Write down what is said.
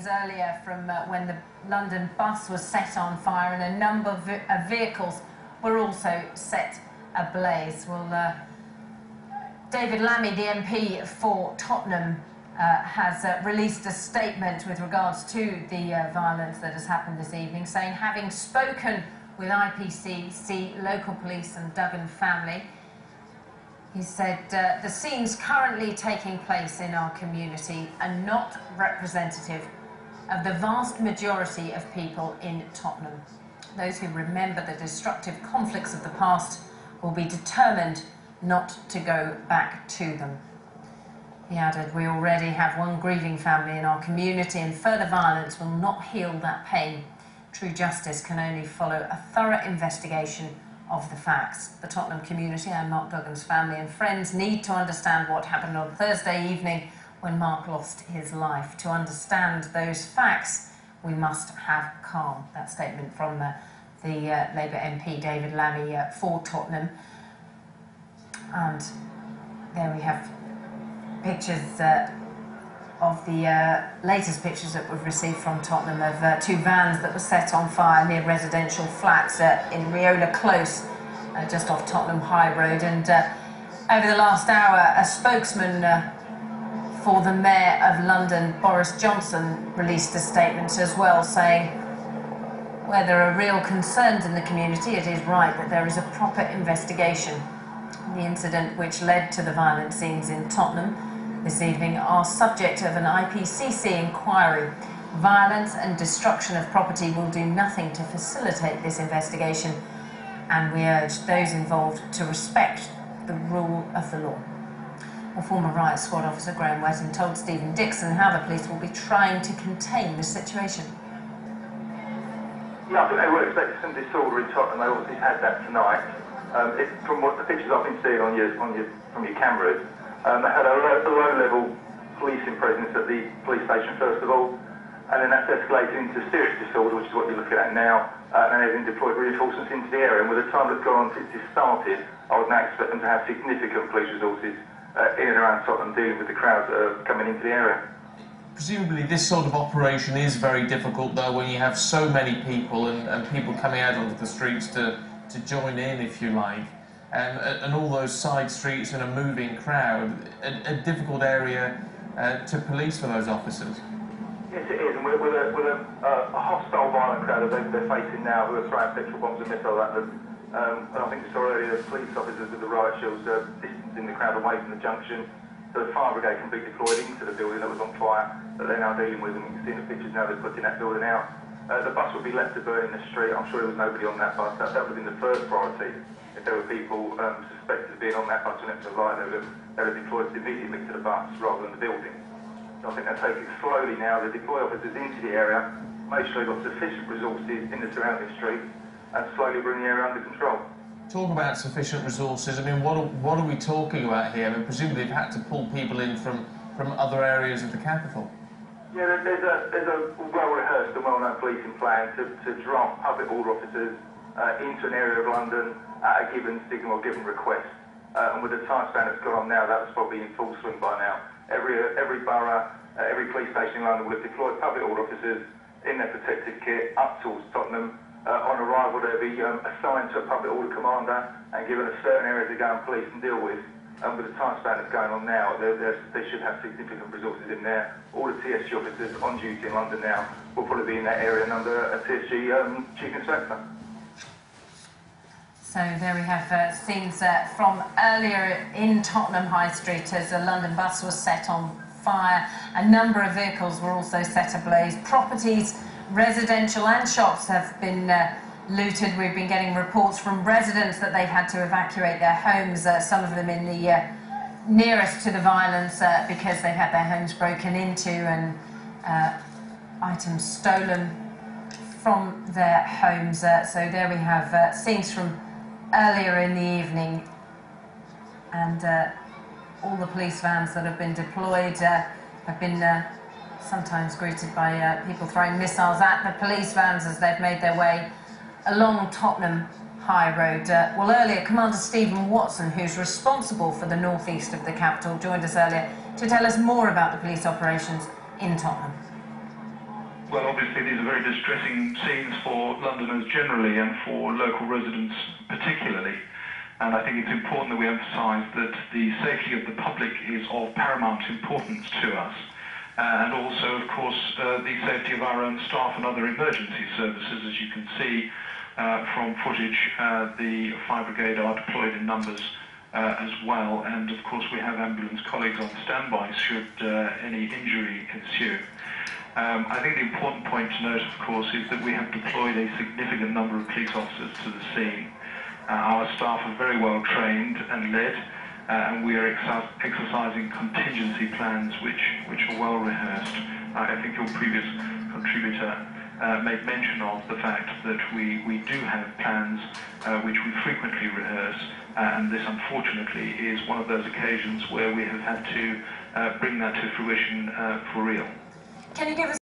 Earlier from when the London bus was set on fire and a number of vehicles were also set ablaze. Well, David Lammy, the MP for Tottenham, has released a statement with regards to the violence that has happened this evening, saying, having spoken with IPCC, local police and Duggan family, he said, the scenes currently taking place in our community are not representative of the vast majority of people in Tottenham. Those who remember the destructive conflicts of the past will be determined not to go back to them. He added, we already have one grieving family in our community and further violence will not heal that pain. True justice can only follow a thorough investigation of the facts. The Tottenham community and Mark Duggan's family and friends need to understand what happened on Thursday evening when Mark lost his life. To understand those facts, we must have calm. That statement from the Labour MP David Lammy for Tottenham. And there we have pictures of the latest pictures that we've received from Tottenham of two vans that were set on fire near residential flats in Riots Close, just off Tottenham High Road. And over the last hour, a spokesman for the Mayor of London, Boris Johnson, released a statement as well, saying where there are real concerns in the community, it is right that there is a proper investigation. The incident which led to the violent scenes in Tottenham this evening are subject of an IPCC inquiry. Violence and destruction of property will do nothing to facilitate this investigation, and we urge those involved to respect the rule of the law. A former riot squad officer, Graham Wetton, told Stephen Dixon how the police will be trying to contain the situation. Yeah, I think they were expecting some disorder in Tottenham. They obviously had that tonight. From what the pictures I've been seeing from your cameras, they had a low-level policing presence at the police station first of all, and then that's escalated into serious disorder, which is what you're looking at now, and they've been deployed reinforcements into the area. And with the time that's gone on since it started, I would now expect them to have significant police resources in and around Tottenham dealing with the crowds that are coming into the area. Presumably this sort of operation is very difficult, though, when you have so many people and people coming out onto the streets to join in, if you like, and all those side streets and a moving crowd, a difficult area to police for those officers. Yes, it is, and with a hostile, violent crowd that they're facing now, who are throwing petrol bombs and missiles at them. And I think we saw earlier the police officers with the riot shields distancing the crowd away from the junction, so the fire brigade can be deployed into the building that was on fire that they're now dealing with, and we can see in the pictures now they're putting that building out. The bus would be left to burn in the street. I'm sure there was nobody on that bus. That would have been the first priority. If there were people suspected of being on that bus when it was light, they would have deployed immediately to the bus rather than the building. So I think they're taking it slowly now. They deploy officers into the area, make sure they've got sufficient resources in the surrounding streets, and slowly bring the area under control. Talk about sufficient resources. I mean, what are we talking about here? I mean, presumably they've had to pull people in from other areas of the capital. Yeah, there's a well-rehearsed and well-known policing plan to drop public order officers into an area of London at a given signal or given request. And with the time span that's gone on now, that's probably in full swing by now. Every borough, every police station in London will have deployed public order officers in their protective kit up towards Tottenham. On arrival, they'll be assigned to a public order commander and given a certain area to go and police and deal with. And with the time span that's going on now, they should have significant resources in there. All the TSG officers on duty in London now will probably be in that area and under a TSG chief inspector. So there we have scenes from earlier in Tottenham High Street as a London bus was set on fire. A number of vehicles were also set ablaze. Properties, residential and shops have been looted. We've been getting reports from residents that they've had to evacuate their homes, some of them in the nearest to the violence because they've had their homes broken into and items stolen from their homes. So there we have scenes from earlier in the evening, and all the police vans that have been deployed have been sometimes greeted by people throwing missiles at the police vans as they've made their way along Tottenham High Road. Well, earlier, Commander Stephen Watson, who's responsible for the northeast of the capital, joined us earlier to tell us more about the police operations in Tottenham. Well, obviously these are very distressing scenes for Londoners generally and for local residents particularly. And I think it's important that we emphasise that the safety of the public is of paramount importance to us. And also, of course, the safety of our own staff and other emergency services. As you can see from footage, the fire brigade are deployed in numbers as well. And of course, we have ambulance colleagues on standby should any injury ensue. I think the important point to note, of course, is that we have deployed a significant number of police officers to the scene. Our staff are very well trained and led, and we are exercising contingency plans which are well rehearsed. I think your previous contributor made mention of the fact that we do have plans which we frequently rehearse, and this unfortunately is one of those occasions where we have had to bring that to fruition for real. Can you give us